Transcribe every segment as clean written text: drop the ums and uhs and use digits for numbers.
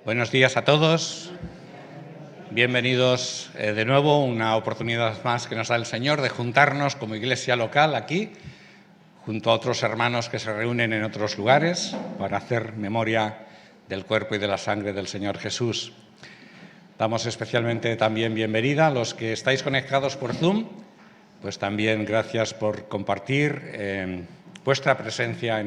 Buenos días a todos. Bienvenidos de nuevo, una oportunidad más que nos da el Señor de juntarnos como iglesia local aquí, junto a otros hermanos que se reúnen en otros lugares para hacer memoria del cuerpo y de la sangre del Señor Jesús. Damos especialmente también bienvenida a los que estáis conectados por Zoom, pues también gracias por compartir vuestra presencia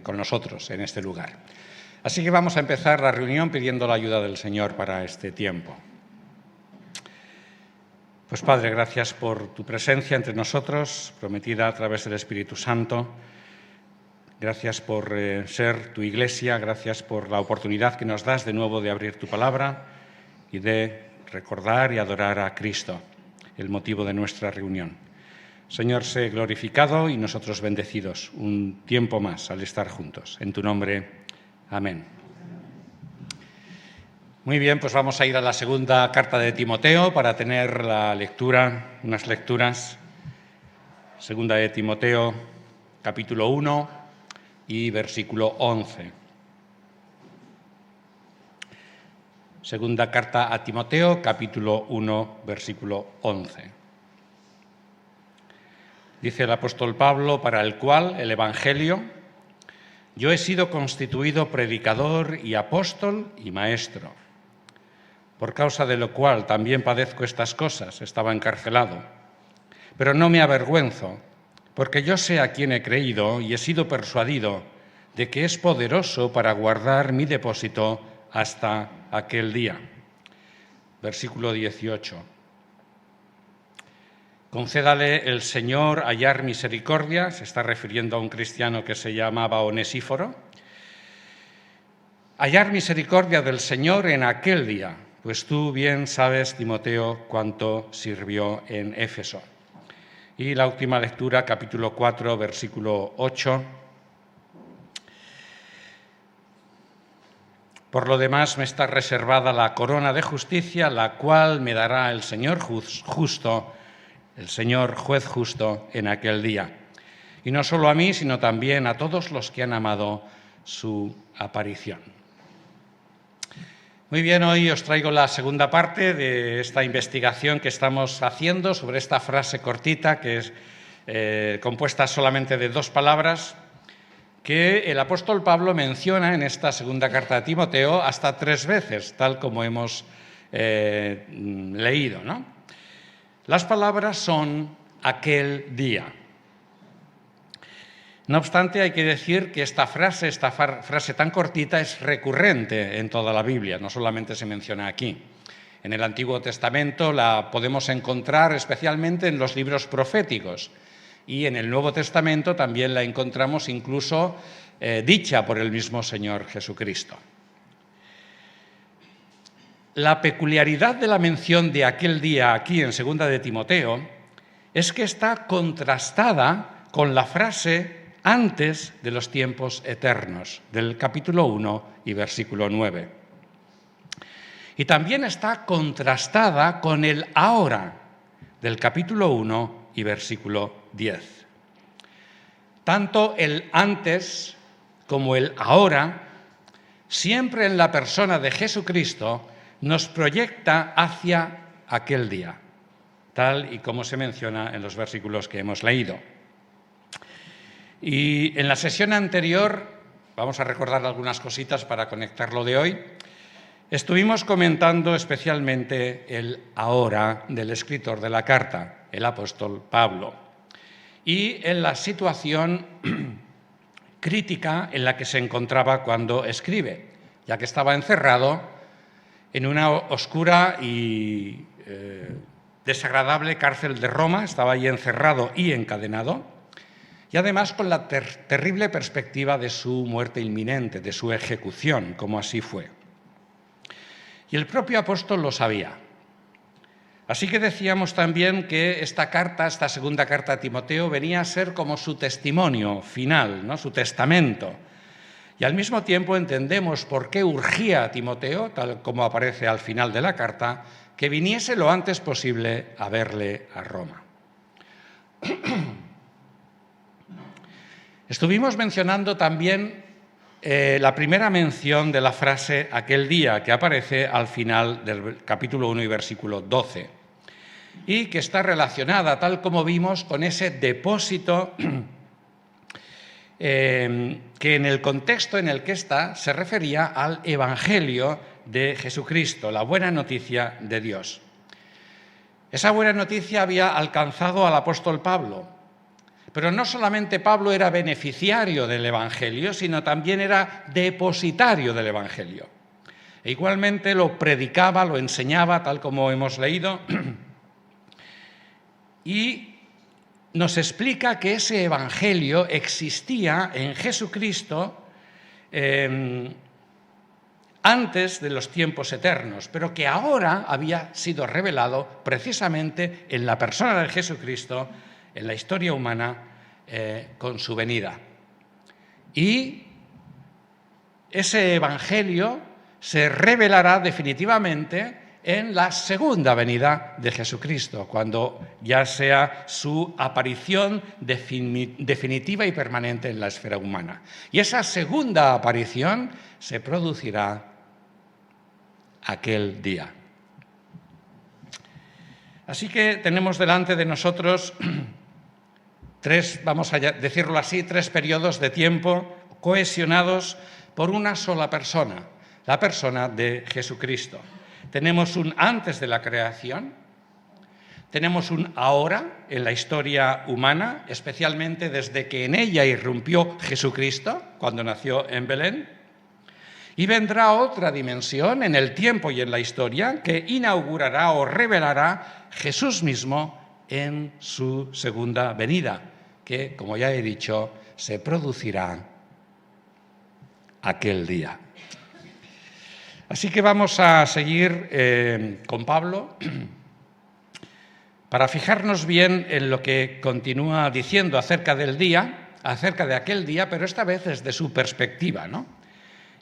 con nosotros en este lugar. Así que vamos a empezar la reunión pidiendo la ayuda del Señor para este tiempo. Pues Padre, gracias por tu presencia entre nosotros, prometida a través del Espíritu Santo. Gracias por ser tu iglesia, gracias por la oportunidad que nos das de nuevo de abrir tu palabra y de recordar y adorar a Cristo, el motivo de nuestra reunión. Señor, sé glorificado y nosotros bendecidos un tiempo más al estar juntos. En tu nombre, amén. Muy bien, pues vamos a ir a la segunda carta de Timoteo para tener la lectura, unas lecturas. Segunda de Timoteo, capítulo 1 y versículo 11. Segunda carta a Timoteo, capítulo 1, versículo 11. Dice el apóstol Pablo, para el cual el Evangelio, yo he sido constituido predicador y apóstol y maestro, por causa de lo cual también padezco estas cosas, estaba encarcelado. Pero no me avergüenzo, porque yo sé a quién he creído y he sido persuadido de que es poderoso para guardar mi depósito hasta aquel día. Versículo 18. Concédale el Señor hallar misericordia, se está refiriendo a un cristiano que se llamaba Onesíforo. Hallar misericordia del Señor en aquel día, pues tú bien sabes, Timoteo, cuánto sirvió en Éfeso. Y la última lectura, capítulo 4, versículo 8. Por lo demás me está reservada la corona de justicia, la cual me dará el Señor justo, el Señor juez justo en aquel día. Y no solo a mí, sino también a todos los que han amado su aparición. Muy bien, hoy os traigo la segunda parte de esta investigación que estamos haciendo sobre esta frase cortita que es compuesta solamente de 2 palabras que el apóstol Pablo menciona en esta segunda carta de Timoteo hasta 3 veces, tal como hemos leído, ¿no? Las palabras son aquel día. No obstante, hay que decir que esta frase tan cortita es recurrente en toda la Biblia, no solamente se menciona aquí. En el Antiguo Testamento la podemos encontrar especialmente en los libros proféticos y en el Nuevo Testamento también la encontramos incluso dicha por el mismo Señor Jesucristo. La peculiaridad de la mención de aquel día aquí en Segunda de Timoteo es que está contrastada con la frase antes de los tiempos eternos, del capítulo 1 y versículo 9. Y también está contrastada con el ahora, del capítulo 1 y versículo 10. Tanto el antes como el ahora, siempre en la persona de Jesucristo, nos proyecta hacia aquel día, tal y como se menciona en los versículos que hemos leído. Y en la sesión anterior, vamos a recordar algunas cositas para conectarlo de hoy, estuvimos comentando especialmente el ahora del escritor de la carta, el apóstol Pablo, y en la situación crítica en la que se encontraba cuando escribe, ya que estaba encerrado en una oscura y desagradable cárcel de Roma, estaba allí encerrado y encadenado, y además con la terrible perspectiva de su muerte inminente, de su ejecución, como así fue. Y el propio apóstol lo sabía. Así que decíamos también que esta segunda carta a Timoteo, venía a ser como su testimonio final, ¿no? Su testamento. Y al mismo tiempo entendemos por qué urgía a Timoteo, tal como aparece al final de la carta, que viniese lo antes posible a verle a Roma. Estuvimos mencionando también la primera mención de la frase aquel día, que aparece al final del capítulo 1 y versículo 12, y que está relacionada, tal como vimos, con ese depósito que en el contexto en el que está se refería al Evangelio de Jesucristo, la buena noticia de Dios. Esa buena noticia había alcanzado al apóstol Pablo, pero no solamente Pablo era beneficiario del Evangelio, sino también era depositario del Evangelio. E igualmente lo predicaba, lo enseñaba, tal como hemos leído, y nos explica que ese Evangelio existía en Jesucristo antes de los tiempos eternos, pero que ahora había sido revelado precisamente en la persona de Jesucristo, en la historia humana, con su venida. Y ese Evangelio se revelará definitivamente en la segunda venida de Jesucristo, cuando ya sea su aparición definitiva y permanente en la esfera humana. Y esa segunda aparición se producirá aquel día. Así que tenemos delante de nosotros tres, vamos a decirlo así, tres periodos de tiempo cohesionados por una sola persona, la persona de Jesucristo. Tenemos un antes de la creación, tenemos un ahora en la historia humana, especialmente desde que en ella irrumpió Jesucristo, cuando nació en Belén, y vendrá otra dimensión en el tiempo y en la historia que inaugurará o revelará Jesús mismo en su segunda venida, que, como ya he dicho, se producirá aquel día. Así que vamos a seguir con Pablo para fijarnos bien en lo que continúa diciendo acerca del día, acerca de aquel día, pero esta vez desde su perspectiva, ¿no?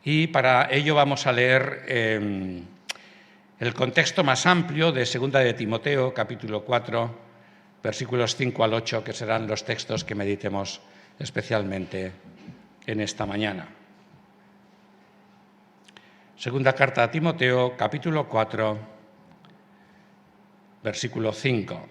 Y para ello vamos a leer el contexto más amplio de 2 de Timoteo, capítulo 4, versículos 5 al 8, que serán los textos que meditemos especialmente en esta mañana. Segunda carta a Timoteo, capítulo 4, versículo 5.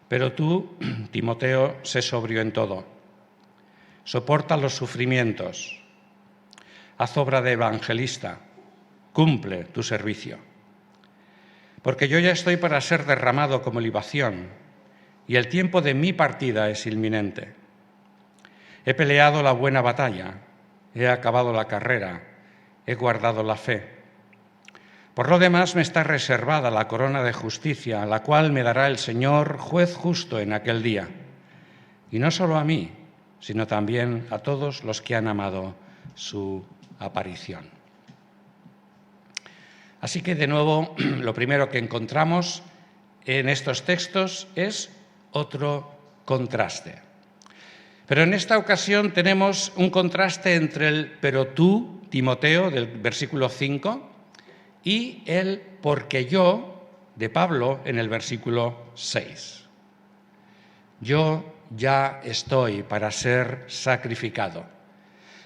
Pero tú, Timoteo, sé sobrio en todo. Soporta los sufrimientos. Haz obra de evangelista. Cumple tu servicio. Porque yo ya estoy para ser derramado como libación, y el tiempo de mi partida es inminente. He peleado la buena batalla, he acabado la carrera, he guardado la fe. Por lo demás me está reservada la corona de justicia, la cual me dará el Señor, juez justo en aquel día. Y no solo a mí, sino también a todos los que han amado su aparición. Así que, de nuevo, lo primero que encontramos en estos textos es otro contraste. Pero en esta ocasión tenemos un contraste entre el pero tú, Timoteo, del versículo 5, y el porque yo, de Pablo, en el versículo 6. Yo ya estoy para ser sacrificado,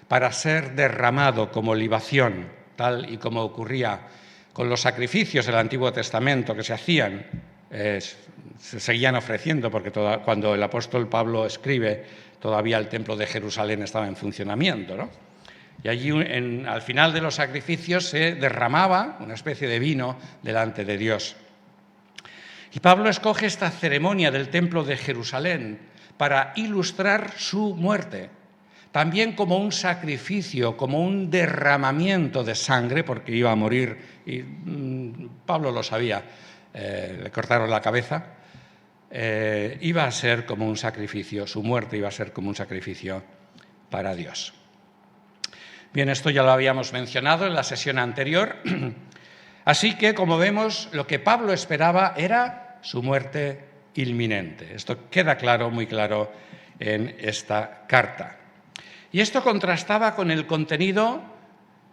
para ser derramado como libación, tal y como ocurría con los sacrificios del Antiguo Testamento que se hacían, se seguían ofreciendo, porque cuando el apóstol Pablo escribe, todavía el templo de Jerusalén estaba en funcionamiento, ¿no? Y allí, al final de los sacrificios, se derramaba una especie de vino delante de Dios. Y Pablo escoge esta ceremonia del templo de Jerusalén para ilustrar su muerte, también como un sacrificio, como un derramamiento de sangre, porque iba a morir, y Pablo lo sabía, le cortaron la cabeza, iba a ser como un sacrificio, su muerte iba a ser como un sacrificio para Dios. Bien, esto ya lo habíamos mencionado en la sesión anterior, así que, como vemos, lo que Pablo esperaba era su muerte inminente. Esto queda claro, muy claro, en esta carta. Y esto contrastaba con el contenido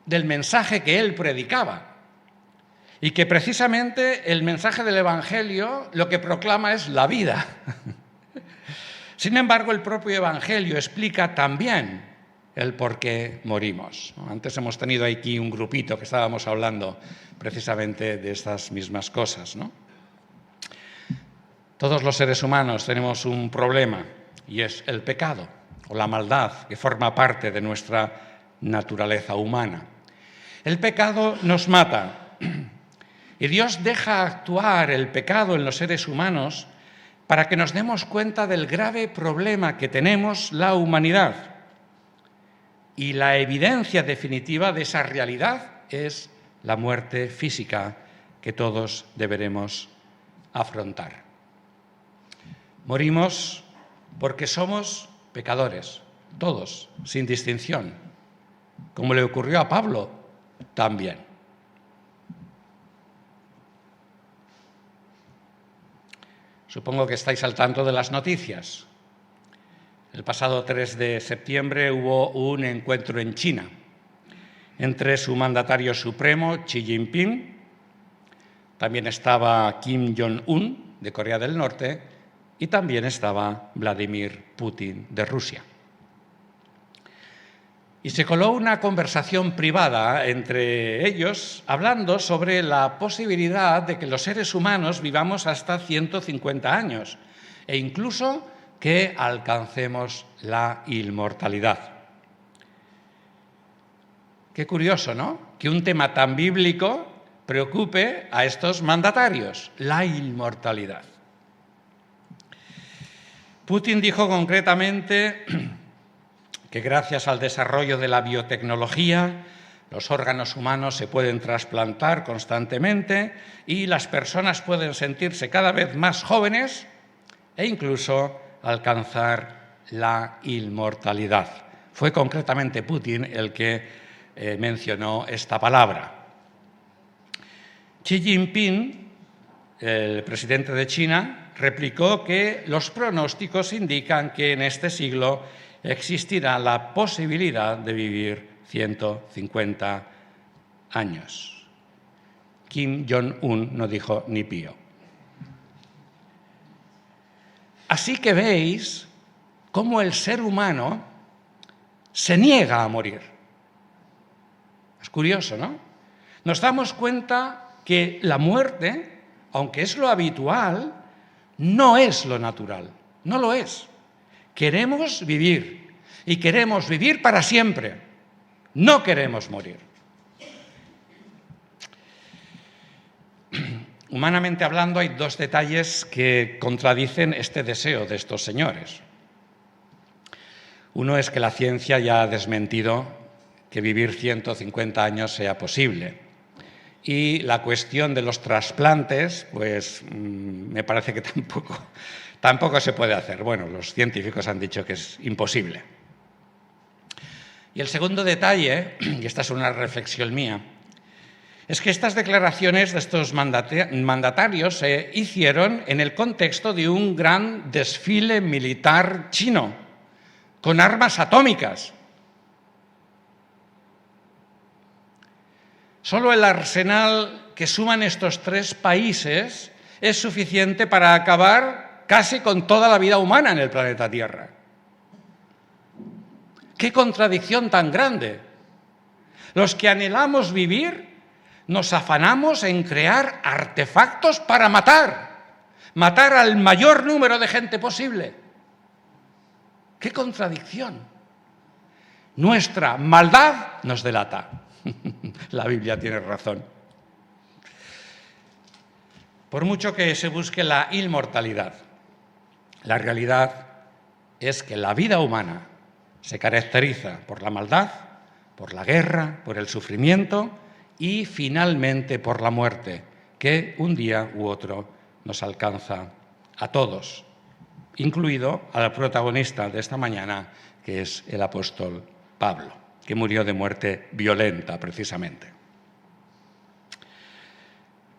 del mensaje que él predicaba. y que precisamente el mensaje del Evangelio lo que proclama es la vida. Sin embargo, el propio Evangelio explica también el por qué morimos. Antes hemos tenido aquí un grupito que estábamos hablando precisamente de estas mismas cosas, ¿no? Todos los seres humanos tenemos un problema y es el pecado o la maldad que forma parte de nuestra naturaleza humana. El pecado nos mata y Dios deja actuar el pecado en los seres humanos para que nos demos cuenta del grave problema que tenemos la humanidad. Y la evidencia definitiva de esa realidad es la muerte física que todos deberemos afrontar. Morimos porque somos pecadores, todos, sin distinción, como le ocurrió a Pablo también. Supongo que estáis al tanto de las noticias. El pasado 3 de septiembre hubo un encuentro en China entre su mandatario supremo, Xi Jinping, también estaba Kim Jong-un, de Corea del Norte, y también estaba Vladimir Putin, de Rusia. Y se coló una conversación privada entre ellos, hablando sobre la posibilidad de que los seres humanos vivamos hasta 150 años e incluso que alcancemos la inmortalidad. Qué curioso, ¿no? Que un tema tan bíblico preocupe a estos mandatarios, la inmortalidad. Putin dijo concretamente que gracias al desarrollo de la biotecnología, los órganos humanos se pueden trasplantar constantemente y las personas pueden sentirse cada vez más jóvenes e incluso alcanzar la inmortalidad. Fue concretamente Putin el que mencionó esta palabra. Xi Jinping, el presidente de China, replicó que los pronósticos indican que en este siglo existirá la posibilidad de vivir 150 años. Kim Jong-un no dijo ni pío. Así que veis cómo el ser humano se niega a morir. Es curioso, ¿no? Nos damos cuenta que la muerte, aunque es lo habitual, no es lo natural, no lo es. Queremos vivir y queremos vivir para siempre. No queremos morir. Humanamente hablando, hay dos detalles que contradicen este deseo de estos señores. Uno es que la ciencia ya ha desmentido que vivir 150 años sea posible. Y la cuestión de los trasplantes, pues me parece que tampoco se puede hacer. Bueno, los científicos han dicho que es imposible. Y el segundo detalle, y esta es una reflexión mía, es que estas declaraciones de estos mandatarios se hicieron en el contexto de un gran desfile militar chino, con armas atómicas. Solo el arsenal que suman estos tres países es suficiente para acabar casi con toda la vida humana en el planeta Tierra. ¡Qué contradicción tan grande! Los que anhelamos vivir nos afanamos en crear artefactos para matar al mayor número de gente posible. ¡Qué contradicción! Nuestra maldad nos delata. La Biblia tiene razón. Por mucho que se busque la inmortalidad, la realidad es que la vida humana se caracteriza por la maldad, por la guerra, por el sufrimiento y finalmente por la muerte, que un día u otro nos alcanza a todos, incluido al protagonista de esta mañana, que es el apóstol Pablo, que murió de muerte violenta precisamente.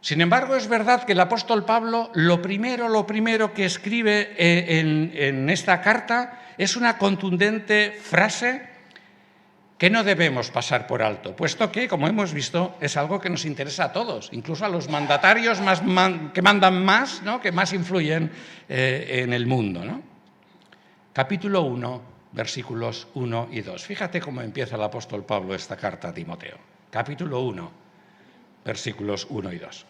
Sin embargo, es verdad que el apóstol Pablo lo primero que escribe en esta carta es una contundente frase que no debemos pasar por alto, puesto que, como hemos visto, es algo que nos interesa a todos, incluso a los mandatarios que mandan más, ¿no?, que más influyen en el mundo, ¿no? Capítulo 1, versículos 1 y 2. Fíjate cómo empieza el apóstol Pablo esta carta a Timoteo. Capítulo 1, versículos 1 y 2.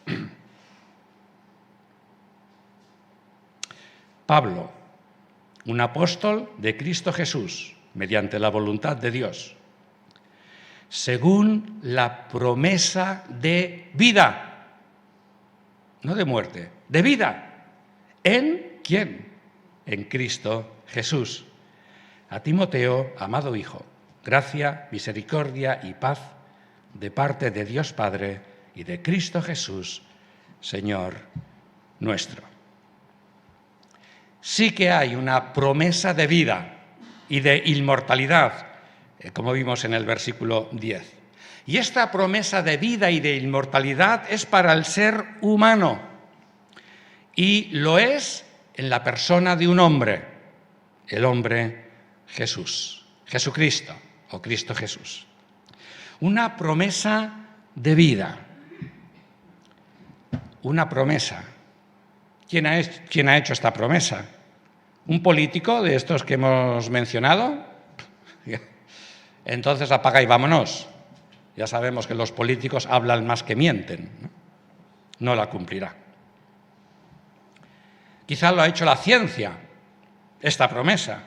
Pablo, un apóstol de Cristo Jesús, mediante la voluntad de Dios, según la promesa de vida, no de muerte, de vida. ¿En quién? En Cristo Jesús. A Timoteo, amado hijo, gracia, misericordia y paz de parte de Dios Padre y de Cristo Jesús, Señor nuestro. Sí que hay una promesa de vida y de inmortalidad, como vimos en el versículo 10. Y esta promesa de vida y de inmortalidad es para el ser humano, y lo es en la persona de un hombre, el hombre Jesús, Jesucristo o Cristo Jesús. Una promesa de vida, una promesa. ¿Quién ha hecho esta promesa? ¿Un político de estos que hemos mencionado? Entonces apaga y vámonos. Ya sabemos que los políticos hablan más que mienten. No la cumplirá. Quizá lo ha hecho la ciencia, esta promesa.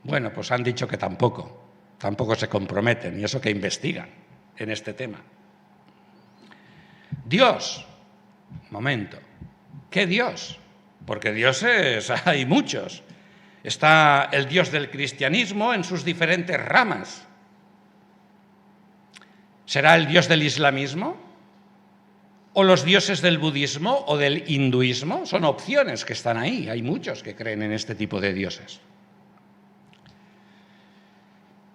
Bueno, pues han dicho que tampoco se comprometen, y eso que investigan en este tema. Dios, momento, ¿qué Dios? Porque dioses hay muchos. Está el Dios del cristianismo en sus diferentes ramas. ¿Será el Dios del islamismo? ¿O los dioses del budismo o del hinduismo? Son opciones que están ahí. Hay muchos que creen en este tipo de dioses.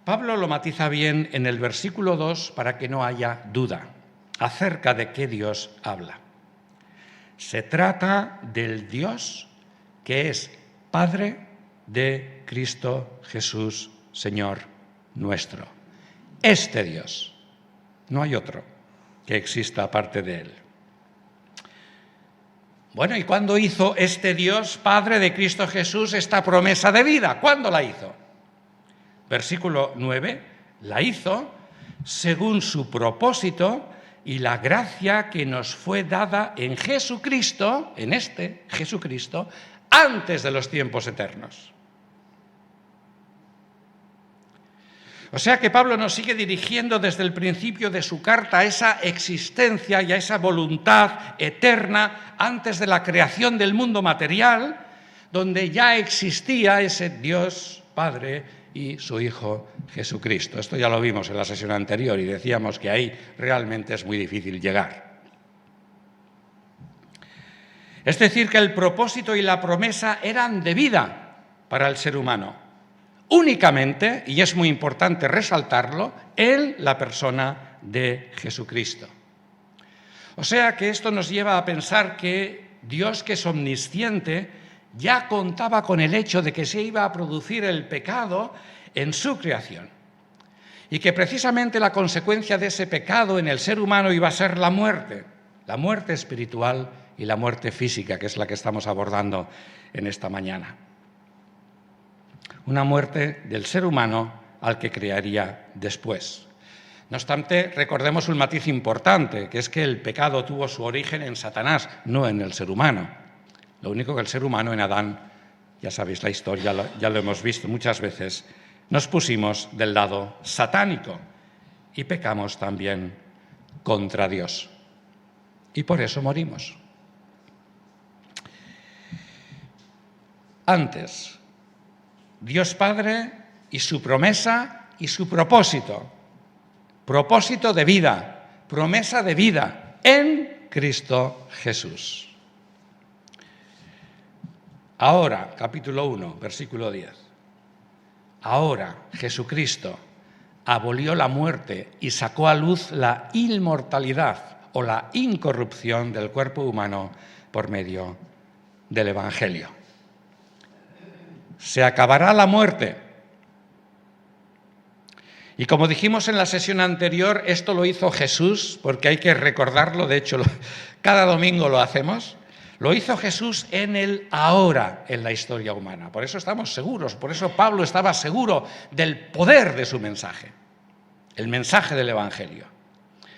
Pablo lo matiza bien en el versículo 2 para que no haya duda acerca de qué Dios habla. Se trata del Dios que es Padre de Cristo Jesús, Señor nuestro. Este Dios, no hay otro que exista aparte de Él. Bueno, ¿y cuándo hizo este Dios, Padre de Cristo Jesús, esta promesa de vida? ¿Cuándo la hizo? Versículo 9, la hizo según su propósito y la gracia que nos fue dada en Jesucristo, en este Jesucristo, antes de los tiempos eternos. O sea que Pablo nos sigue dirigiendo desde el principio de su carta a esa existencia y a esa voluntad eterna antes de la creación del mundo material, donde ya existía ese Dios Padre y su Hijo Jesucristo. Esto ya lo vimos en la sesión anterior y decíamos que ahí realmente es muy difícil llegar. Es decir, que el propósito y la promesa eran de vida para el ser humano, únicamente, y es muy importante resaltarlo, en la persona de Jesucristo. O sea que esto nos lleva a pensar que Dios, que es omnisciente, ya contaba con el hecho de que se iba a producir el pecado en su creación y que precisamente la consecuencia de ese pecado en el ser humano iba a ser la muerte espiritual y la muerte física, que es la que estamos abordando en esta mañana. Una muerte del ser humano al que crearía después. No obstante, recordemos un matiz importante, que es que el pecado tuvo su origen en Satanás, no en el ser humano. Lo único que el ser humano en Adán, ya sabéis la historia, ya lo hemos visto muchas veces, nos pusimos del lado satánico y pecamos también contra Dios. Y por eso morimos. Antes, Dios Padre y su promesa y su propósito. Propósito de vida, promesa de vida en Cristo Jesús. Ahora, capítulo 1, versículo 10. Ahora Jesucristo abolió la muerte y sacó a luz la inmortalidad o la incorrupción del cuerpo humano por medio del Evangelio. Se acabará la muerte Y como dijimos en la sesión anterior, esto lo hizo Jesús, porque hay que recordarlo, de hecho cada domingo lo hacemos. Lo hizo Jesús en el ahora en la historia humana. Por eso estamos seguros, por eso Pablo estaba seguro del poder de su mensaje, el mensaje del Evangelio.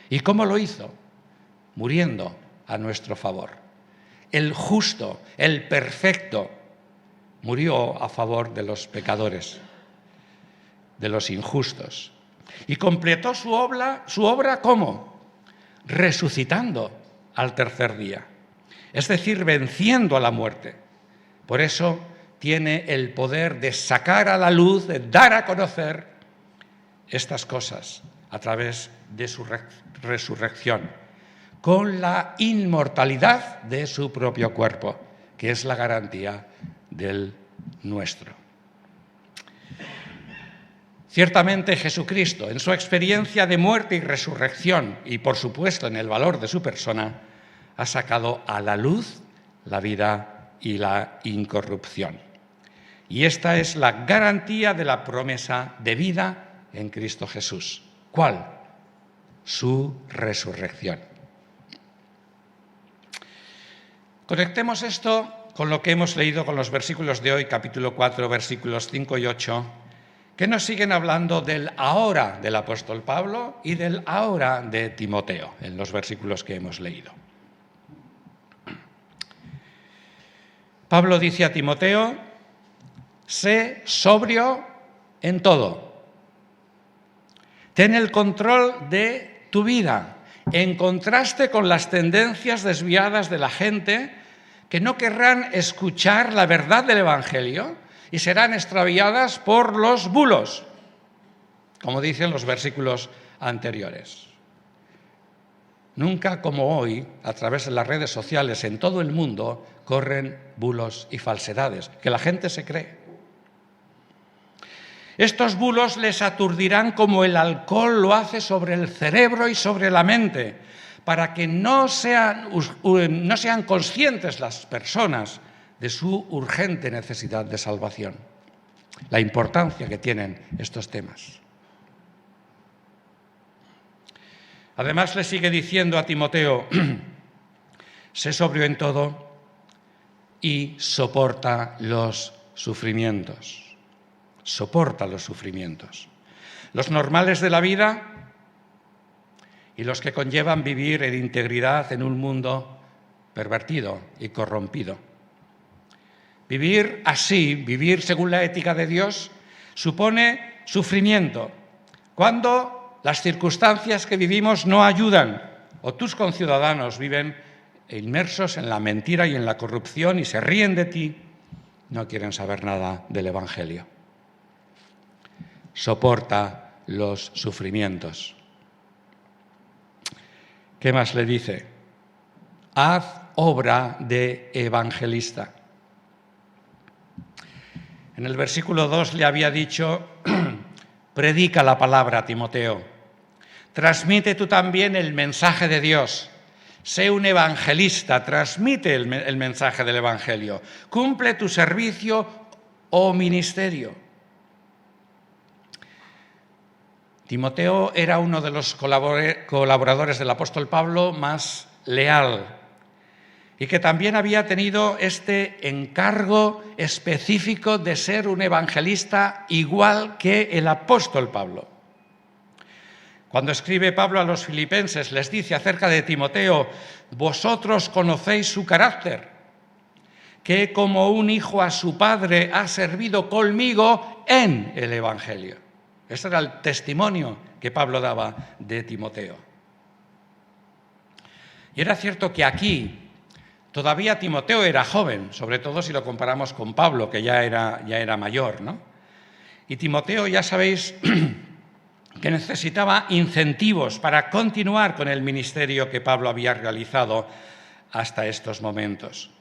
¿Y cómo lo hizo? Muriendo a nuestro favor. El justo, el perfecto, murió a favor de los pecadores, de los injustos. Y completó su obra ¿cómo? Resucitando al tercer día. Es decir, venciendo a la muerte. Por eso tiene el poder de sacar a la luz, de dar a conocer estas cosas a través de su resurrección, con la inmortalidad de su propio cuerpo, que es la garantía del nuestro. Ciertamente Jesucristo, en su experiencia de muerte y resurrección, y por supuesto en el valor de su persona, ha sacado a la luz la vida y la incorrupción. Y esta es la garantía de la promesa de vida en Cristo Jesús. ¿Cuál? Su resurrección. Conectemos esto con lo que hemos leído con los versículos de hoy, capítulo 4, versículos 5 y 8, que nos siguen hablando del ahora del apóstol Pablo y del ahora de Timoteo, en los versículos que hemos leído. Pablo dice a Timoteo: sé sobrio en todo. Ten el control de tu vida, en contraste con las tendencias desviadas de la gente que no querrán escuchar la verdad del Evangelio y serán extraviadas por los bulos, como dicen los versículos anteriores. Nunca como hoy, a través de las redes sociales en todo el mundo, corren bulos y falsedades que la gente se cree. Estos bulos les aturdirán como el alcohol lo hace sobre el cerebro y sobre la mente, para que no sean conscientes las personas de su urgente necesidad de salvación, la importancia que tienen estos temas. Además le sigue diciendo a Timoteo: sé sobrio en todo y soporta los sufrimientos. Soporta los sufrimientos. Los normales de la vida y los que conllevan vivir en integridad en un mundo pervertido y corrompido. Vivir así, vivir según la ética de Dios, supone sufrimiento. Cuando las circunstancias que vivimos no ayudan o tus conciudadanos viven inmersos en la mentira y en la corrupción y se ríen de ti, no quieren saber nada del Evangelio. Soporta los sufrimientos. ¿Qué más le dice? Haz obra de evangelista. En el versículo 2 le había dicho: predica la palabra a Timoteo. Transmite tú también el mensaje de Dios. Sé un evangelista, transmite el mensaje del Evangelio. Cumple tu servicio o ministerio. Timoteo era uno de los colaboradores del apóstol Pablo más leal y que también había tenido este encargo específico de ser un evangelista igual que el apóstol Pablo. Cuando escribe Pablo a los filipenses, les dice acerca de Timoteo: vosotros conocéis su carácter, que como un hijo a su padre ha servido conmigo en el Evangelio. Ese era el testimonio que Pablo daba de Timoteo. Y era cierto que aquí todavía Timoteo era joven, sobre todo si lo comparamos con Pablo, que ya era mayor, ¿no? Y Timoteo, ya sabéis, que necesitaba incentivos para continuar con el ministerio que Pablo había realizado hasta estos momentos.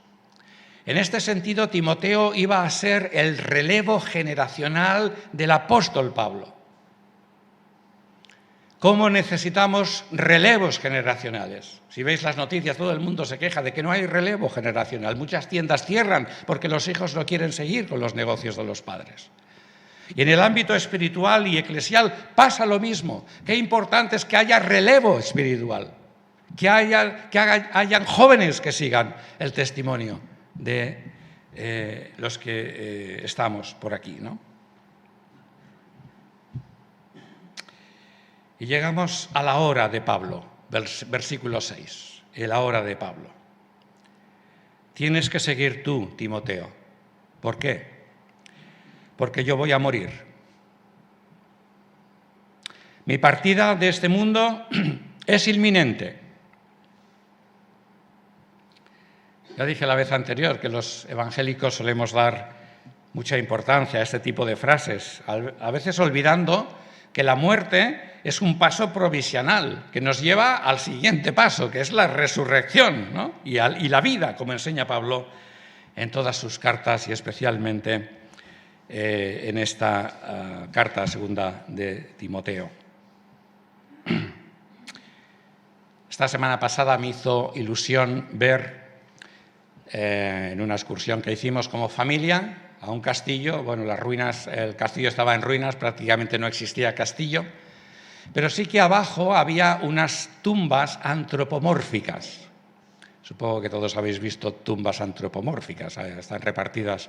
En este sentido, Timoteo iba a ser el relevo generacional del apóstol Pablo. ¿Cómo necesitamos relevos generacionales? Si veis las noticias, todo el mundo se queja de que no hay relevo generacional. Muchas tiendas cierran porque los hijos no quieren seguir con los negocios de los padres. Y en el ámbito espiritual y eclesial pasa lo mismo. Qué importante es que haya relevo espiritual, que hayan jóvenes que sigan el testimonio de los que estamos por aquí, ¿no? Y llegamos a la hora de Pablo, versículo 6, la hora de Pablo. Tienes que seguir tú, Timoteo. ¿Por qué? Porque yo voy a morir. Mi partida de este mundo es inminente. Ya dije la vez anterior que los evangélicos solemos dar mucha importancia a este tipo de frases, a veces olvidando que la muerte es un paso provisional que nos lleva al siguiente paso, que es la resurrección, ¿no? y la vida, como enseña Pablo en todas sus cartas y especialmente en esta carta segunda de Timoteo. Esta semana pasada me hizo ilusión ver en una excursión que hicimos como familia a un castillo. Bueno, las ruinas, el castillo estaba en ruinas, prácticamente no existía castillo, pero sí que abajo había unas tumbas antropomórficas. Supongo que todos habéis visto tumbas antropomórficas, están repartidas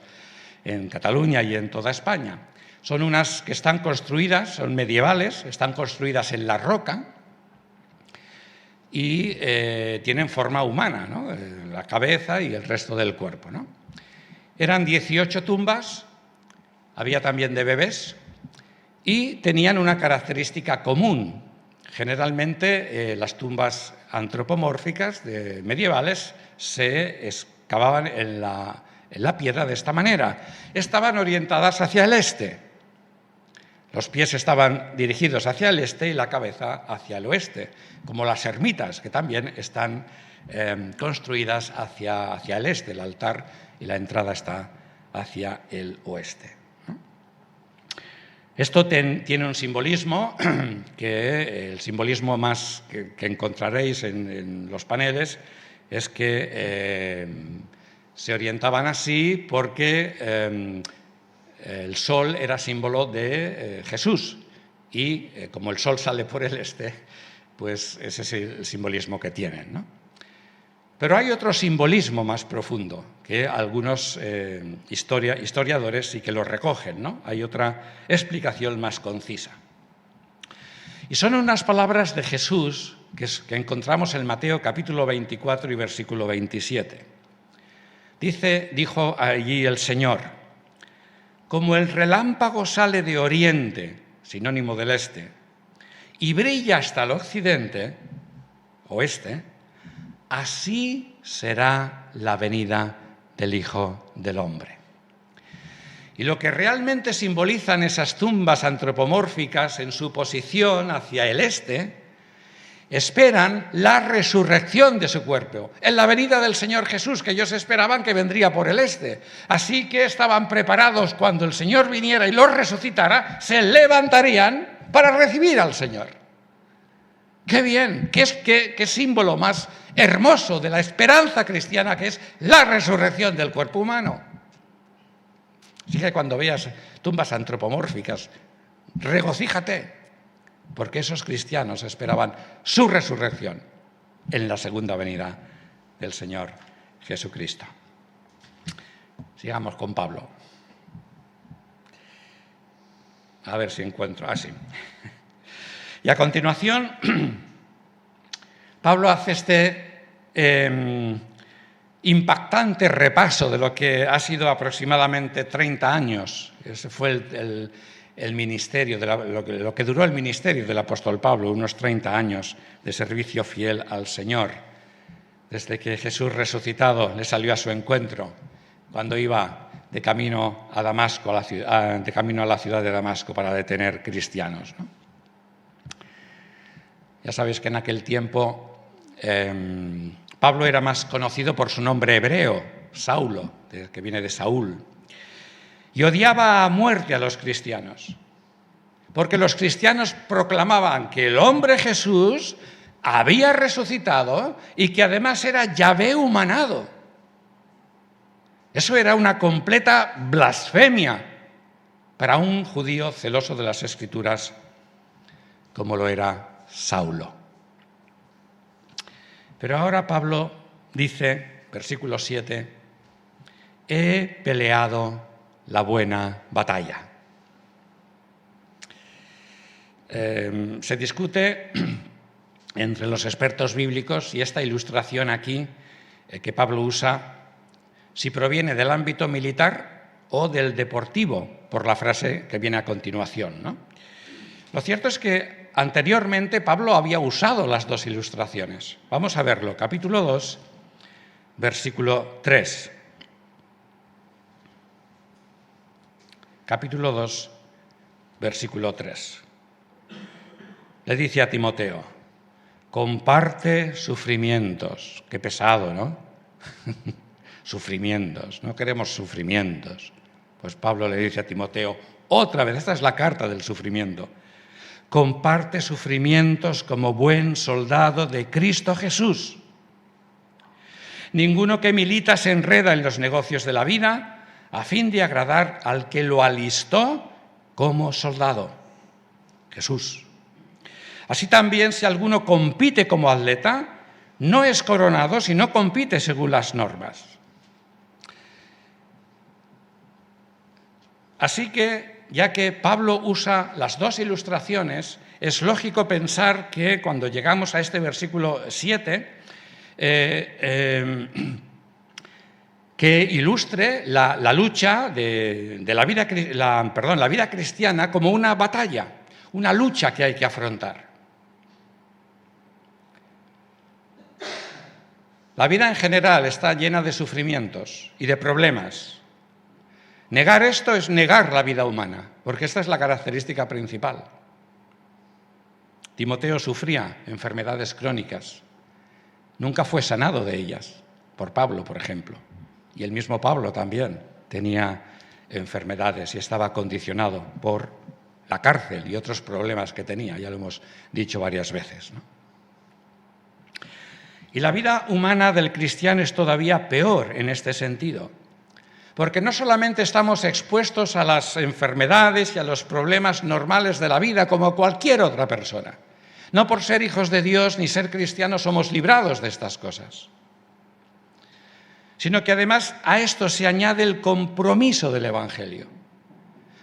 en Cataluña y en toda España. Son unas que están construidas, son medievales, están construidas en la roca y tienen forma humana, ¿no? La cabeza y el resto del cuerpo, ¿no? Eran 18 tumbas, había también de bebés y tenían una característica común. Generalmente las tumbas antropomórficas medievales se excavaban en la piedra de esta manera. Estaban orientadas hacia el este. Los pies estaban dirigidos hacia el este y la cabeza hacia el oeste, como las ermitas, que también están construidas hacia el este. El altar y la entrada está hacia el oeste, ¿no? Esto tiene un simbolismo, que el simbolismo más que encontraréis en los paneles es que se orientaban así porque el sol era símbolo de Jesús y como el sol sale por el este, pues ese es el simbolismo que tienen, ¿no? Pero hay otro simbolismo más profundo que algunos historiadores sí que lo recogen, ¿no? Hay otra explicación más concisa. Y son unas palabras de Jesús que encontramos en Mateo capítulo 24 y versículo 27. Dijo allí el Señor: como el relámpago sale de oriente, sinónimo del este, y brilla hasta el occidente, oeste, así será la venida del Hijo del Hombre. Y lo que realmente simbolizan esas tumbas antropomórficas en su posición hacia el este, esperan la resurrección de su cuerpo, en la venida del Señor Jesús, que ellos esperaban que vendría por el este. Así que estaban preparados cuando el Señor viniera y los resucitara, se levantarían para recibir al Señor. ¡Qué bien! ¿Qué símbolo más hermoso de la esperanza cristiana que es la resurrección del cuerpo humano? Así que cuando veas tumbas antropomórficas, regocíjate, porque esos cristianos esperaban su resurrección en la segunda venida del Señor Jesucristo. Sigamos con Pablo. A ver si encuentro. Sí. Y a continuación, Pablo hace este impactante repaso de lo que ha sido aproximadamente 30 años. Ese fue el ministerio, lo que duró el ministerio del apóstol Pablo, unos 30 años de servicio fiel al Señor, desde que Jesús resucitado le salió a su encuentro cuando iba de camino a Damasco, de camino a la ciudad de Damasco para detener cristianos, ¿no? Ya sabéis que en aquel tiempo Pablo era más conocido por su nombre hebreo, Saulo, que viene de Saúl, y odiaba a muerte a los cristianos, porque los cristianos proclamaban que el hombre Jesús había resucitado y que además era Yahvé humanado. Eso era una completa blasfemia para un judío celoso de las Escrituras como lo era Saulo. Pero ahora Pablo dice, versículo 7, he peleado la buena batalla. Se discute entre los expertos bíblicos y esta ilustración aquí que Pablo usa, si proviene del ámbito militar o del deportivo, por la frase que viene a continuación, ¿no? Lo cierto es que anteriormente Pablo había usado las dos ilustraciones. Vamos a verlo, capítulo 2, versículo 3. Capítulo 2, versículo 3. Le dice a Timoteo, comparte sufrimientos. Qué pesado, ¿no? Sufrimientos, no queremos sufrimientos. Pues Pablo le dice a Timoteo, otra vez, esta es la carta del sufrimiento, comparte sufrimientos como buen soldado de Cristo Jesús. Ninguno que milita se enreda en los negocios de la vida a fin de agradar al que lo alistó como soldado, Jesús. Así también, si alguno compite como atleta, no es coronado, sino compite según las normas. Así que, ya que Pablo usa las dos ilustraciones, es lógico pensar que cuando llegamos a este versículo 7, que ilustre la lucha de la vida cristiana como una batalla, una lucha que hay que afrontar. La vida en general está llena de sufrimientos y de problemas. Negar esto es negar la vida humana, porque esta es la característica principal. Timoteo sufría enfermedades crónicas. Nunca fue sanado de ellas, por Pablo, por ejemplo. Y el mismo Pablo también tenía enfermedades y estaba condicionado por la cárcel y otros problemas que tenía, ya lo hemos dicho varias veces, ¿no? Y la vida humana del cristiano es todavía peor en este sentido, porque no solamente estamos expuestos a las enfermedades y a los problemas normales de la vida como cualquier otra persona. No por ser hijos de Dios ni ser cristianos somos librados de estas cosas, sino que además a esto se añade el compromiso del Evangelio,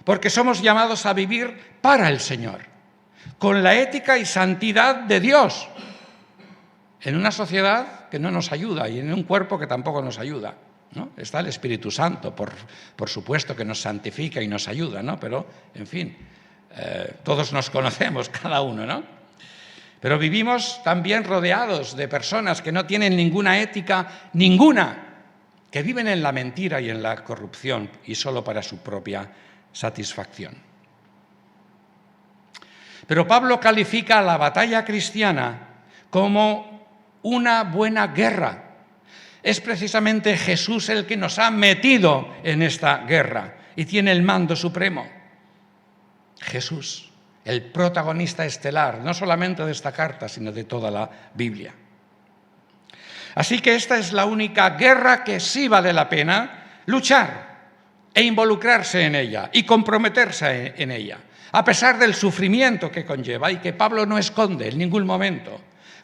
porque somos llamados a vivir para el Señor, con la ética y santidad de Dios, en una sociedad que no nos ayuda y en un cuerpo que tampoco nos ayuda, ¿no? Está el Espíritu Santo, por supuesto que nos santifica y nos ayuda, ¿no? Pero, en fin, todos nos conocemos, cada uno, ¿no? Pero vivimos también rodeados de personas que no tienen ninguna ética, ninguna, que viven en la mentira y en la corrupción y solo para su propia satisfacción. Pero Pablo califica la batalla cristiana como una buena guerra. Es precisamente Jesús el que nos ha metido en esta guerra y tiene el mando supremo. Jesús, el protagonista estelar, no solamente de esta carta, sino de toda la Biblia. Así que esta es la única guerra que sí vale la pena luchar e involucrarse en ella y comprometerse en ella, a pesar del sufrimiento que conlleva y que Pablo no esconde en ningún momento.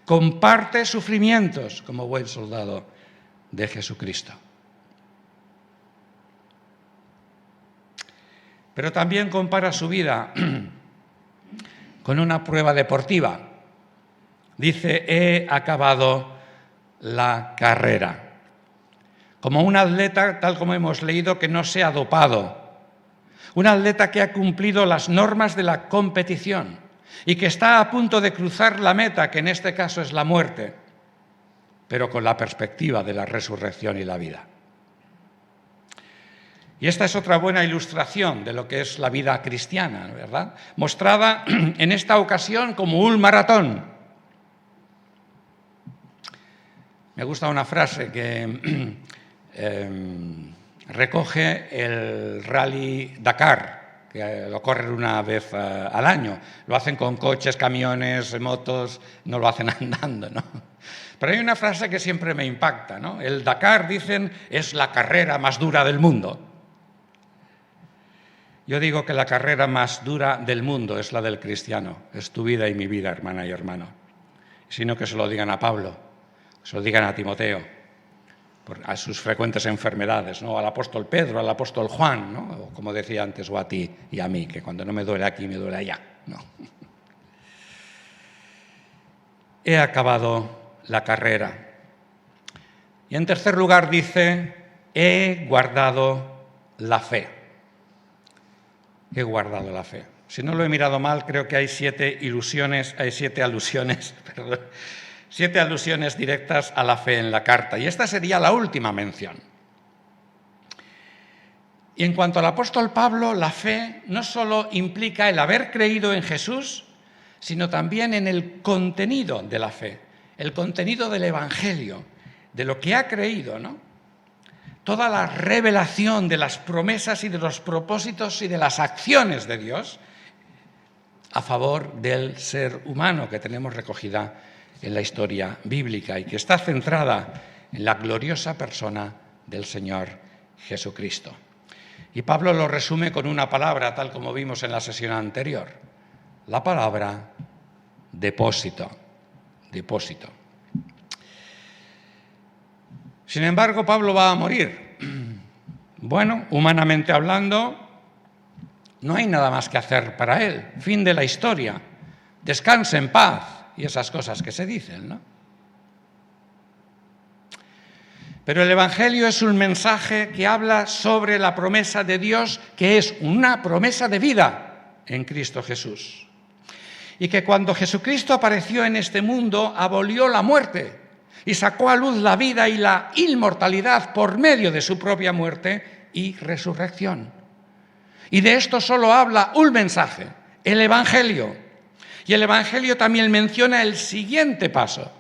Comparte sufrimientos como buen soldado de Jesucristo. Pero también compara su vida con una prueba deportiva. Dice, he acabado la carrera. Como un atleta, tal como hemos leído, que no se ha dopado. Un atleta que ha cumplido las normas de la competición y que está a punto de cruzar la meta, que en este caso es la muerte, pero con la perspectiva de la resurrección y la vida. Y esta es otra buena ilustración de lo que es la vida cristiana, ¿verdad? Mostrada en esta ocasión como un maratón. Me gusta una frase que recoge el Rally Dakar, que lo corren una vez al año. Lo hacen con coches, camiones, motos, no lo hacen andando, ¿no? Pero hay una frase que siempre me impacta, ¿no? El Dakar, dicen, es la carrera más dura del mundo. Yo digo que la carrera más dura del mundo es la del cristiano. Es tu vida y mi vida, hermana y hermano. Sino que se lo digan a Pablo, se lo digan a Timoteo, a sus frecuentes enfermedades, ¿no? Al apóstol Pedro, al apóstol Juan, ¿no? O como decía antes, o a ti y a mí, que cuando no me duele aquí, me duele allá, ¿no? He acabado la carrera. Y en tercer lugar dice, he guardado la fe. He guardado la fe. Si no lo he mirado mal, creo que hay 7 alusiones directas a la fe en la carta. Y esta sería la última mención. Y en cuanto al apóstol Pablo, la fe no solo implica el haber creído en Jesús, sino también en el contenido de la fe, el contenido del Evangelio, de lo que ha creído, ¿no? Toda la revelación de las promesas y de los propósitos y de las acciones de Dios a favor del ser humano que tenemos recogida en la historia bíblica y que está centrada en la gloriosa persona del Señor Jesucristo. Y Pablo lo resume con una palabra, tal como vimos en la sesión anterior, la palabra depósito. Depósito. Sin embargo, Pablo va a morir. Bueno, humanamente hablando, no hay nada más que hacer para él. Fin de la historia. Descanse en paz y esas cosas que se dicen, ¿no? Pero el Evangelio es un mensaje que habla sobre la promesa de Dios, que es una promesa de vida en Cristo Jesús. Y que cuando Jesucristo apareció en este mundo, abolió la muerte y sacó a luz la vida y la inmortalidad por medio de su propia muerte y resurrección. Y de esto solo habla un mensaje, el Evangelio. Y el Evangelio también menciona el siguiente paso,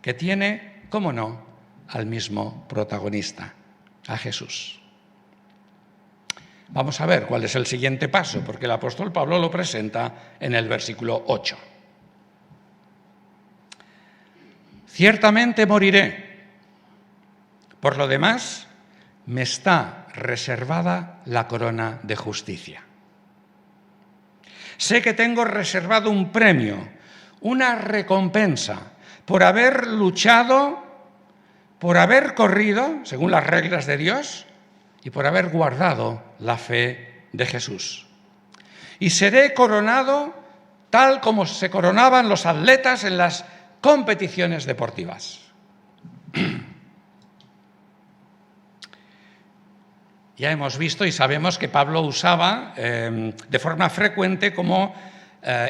que tiene, cómo no, al mismo protagonista, a Jesús. Vamos a ver cuál es el siguiente paso, porque el apóstol Pablo lo presenta en el versículo 8. Ciertamente moriré. Por lo demás, me está reservada la corona de justicia. Sé que tengo reservado un premio, una recompensa, por haber luchado, por haber corrido, según las reglas de Dios, y por haber guardado la fe de Jesús. Y seré coronado tal como se coronaban los atletas en las competiciones deportivas. Ya hemos visto y sabemos que Pablo usaba de forma frecuente como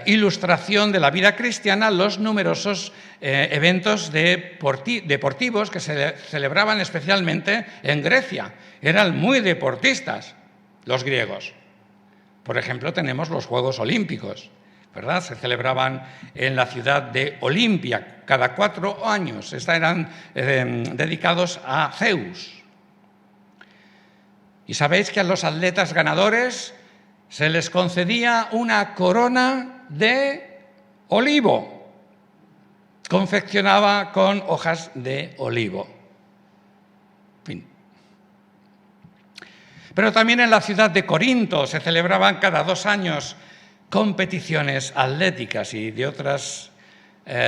ilustración de la vida cristiana los numerosos eventos deportivos que se celebraban especialmente en Grecia. Eran muy deportistas los griegos. Por ejemplo, tenemos los Juegos Olímpicos, ¿verdad? Se celebraban en la ciudad de Olimpia cada 4 años. Eran dedicados a Zeus. Y sabéis que a los atletas ganadores se les concedía una corona de olivo, confeccionada con hojas de olivo. En fin. Pero también en la ciudad de Corinto se celebraban cada 2 años competiciones atléticas y de otras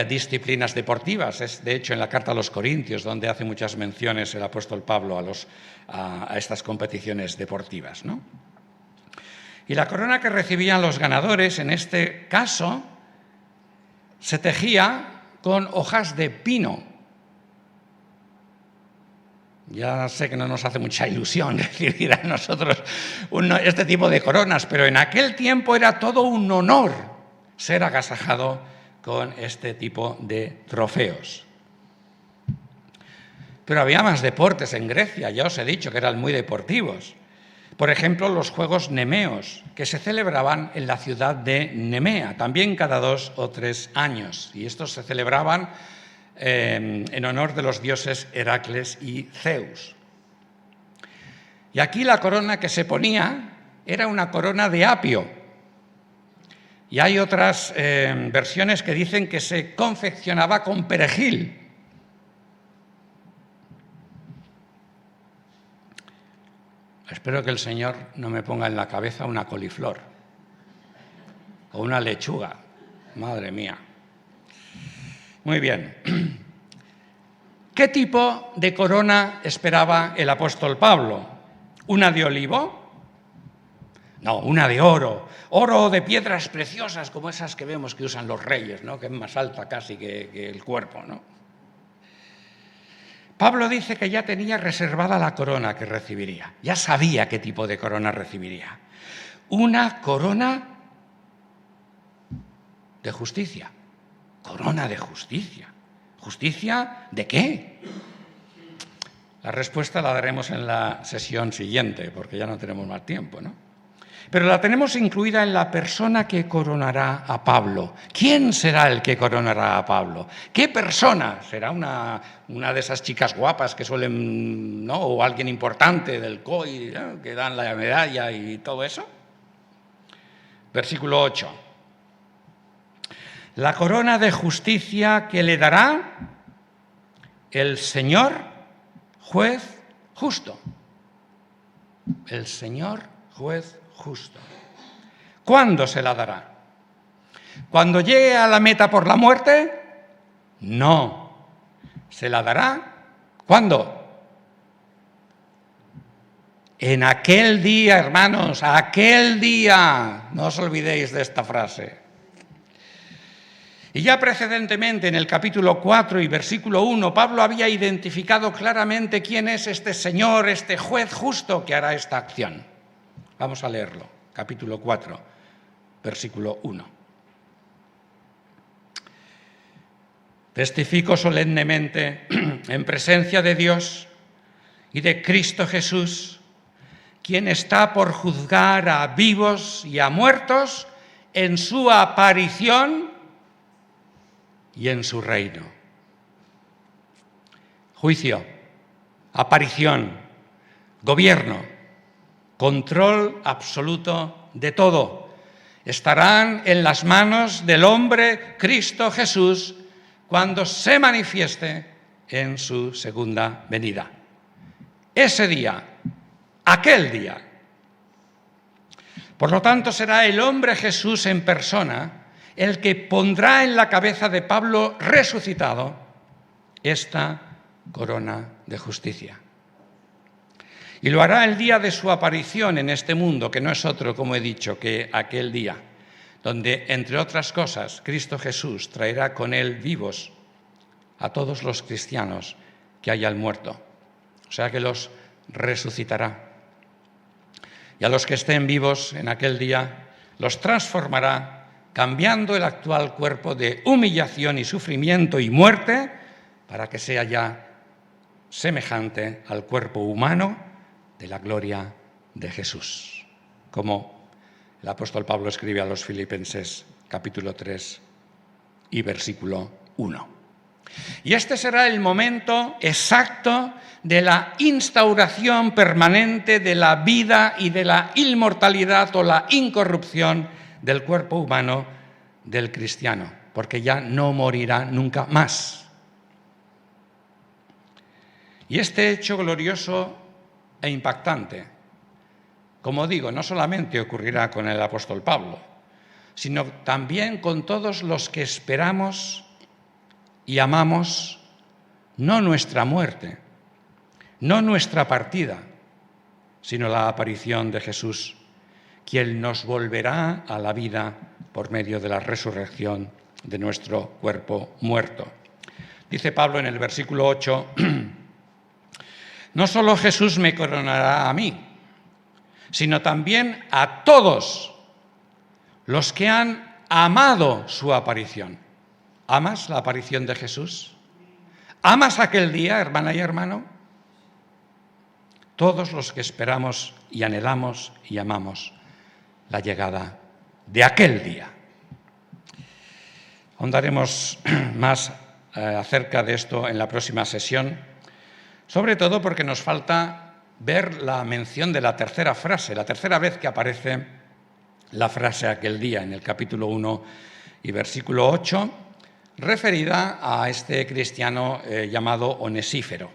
disciplinas deportivas. Es, de hecho, en la carta a los Corintios donde hace muchas menciones el apóstol Pablo a estas competiciones deportivas, ¿no? Y la corona que recibían los ganadores, en este caso, se tejía con hojas de pino. Ya sé que no nos hace mucha ilusión recibir a nosotros este tipo de coronas, pero en aquel tiempo era todo un honor ser agasajado con este tipo de trofeos. Pero había más deportes en Grecia, ya os he dicho que eran muy deportivos. Por ejemplo, los Juegos Nemeos, que se celebraban en la ciudad de Nemea, también cada 2 o 3 años. Y estos se celebraban en honor de los dioses Heracles y Zeus. Y aquí la corona que se ponía era una corona de apio. Y hay otras versiones que dicen que se confeccionaba con perejil. Espero que el Señor no me ponga en la cabeza una coliflor o una lechuga. Madre mía. Muy bien. ¿Qué tipo de corona esperaba el apóstol Pablo? ¿Una de olivo? No, una de oro. Oro de piedras preciosas como esas que vemos que usan los reyes, ¿no? Que es más alta casi que el cuerpo, ¿no? Pablo dice que ya tenía reservada la corona que recibiría. Ya sabía qué tipo de corona recibiría. Una corona de justicia. Corona de justicia. ¿Justicia de qué? La respuesta la daremos en la sesión siguiente, porque ya no tenemos más tiempo, ¿no? Pero la tenemos incluida en la persona que coronará a Pablo. ¿Quién será el que coronará a Pablo? ¿Qué persona? ¿Será una de esas chicas guapas que suelen, ¿no? O alguien importante del COI, ¿no? Que dan la medalla y todo eso? Versículo 8. La corona de justicia que le dará el Señor juez justo. El Señor juez justo. ¿Cuándo se la dará? ¿Cuando llegue a la meta por la muerte? No. ¿Se la dará? ¿Cuándo? En aquel día, hermanos, aquel día. No os olvidéis de esta frase. Y ya precedentemente en el capítulo 4 y versículo 1, Pablo había identificado claramente quién es este Señor, este juez justo que hará esta acción. Vamos a leerlo, capítulo 4, versículo 1. Testifico solemnemente en presencia de Dios y de Cristo Jesús, quien está por juzgar a vivos y a muertos en su aparición y en su reino. Juicio, aparición, gobierno, control absoluto de todo. Estarán en las manos del hombre Cristo Jesús cuando se manifieste en su segunda venida. Ese día, aquel día. Por lo tanto, será el hombre Jesús en persona el que pondrá en la cabeza de Pablo resucitado esta corona de justicia. Y lo hará el día de su aparición en este mundo, que no es otro, como he dicho, que aquel día, donde, entre otras cosas, Cristo Jesús traerá con él vivos a todos los cristianos que hayan muerto. O sea que los resucitará. Y a los que estén vivos en aquel día, los transformará, cambiando el actual cuerpo de humillación y sufrimiento y muerte para que sea ya semejante al cuerpo humano de la gloria de Jesús. Como el apóstol Pablo escribe a los Filipenses, capítulo 3 y versículo 1. Y este será el momento exacto de la instauración permanente de la vida y de la inmortalidad o la incorrupción del cuerpo humano del cristiano, porque ya no morirá nunca más. Y este hecho glorioso e impactante, como digo, no solamente ocurrirá con el apóstol Pablo, sino también con todos los que esperamos y amamos no nuestra muerte, no nuestra partida, sino la aparición de Jesús, quien nos volverá a la vida por medio de la resurrección de nuestro cuerpo muerto. Dice Pablo en el versículo 8, no solo Jesús me coronará a mí, sino también a todos los que han amado su aparición. ¿Amas la aparición de Jesús? ¿Amas aquel día, hermana y hermano? Todos los que esperamos y anhelamos y amamos la llegada de aquel día. Ahondaremos más acerca de esto en la próxima sesión, sobre todo porque nos falta ver la mención de la tercera frase, la tercera vez que aparece la frase aquel día en el capítulo 1 y versículo 8, referida a este cristiano llamado Onesíforo,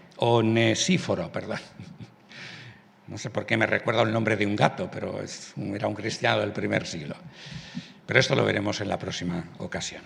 No sé por qué me recuerda el nombre de un gato, pero era un cristiano del primer siglo. Pero esto lo veremos en la próxima ocasión.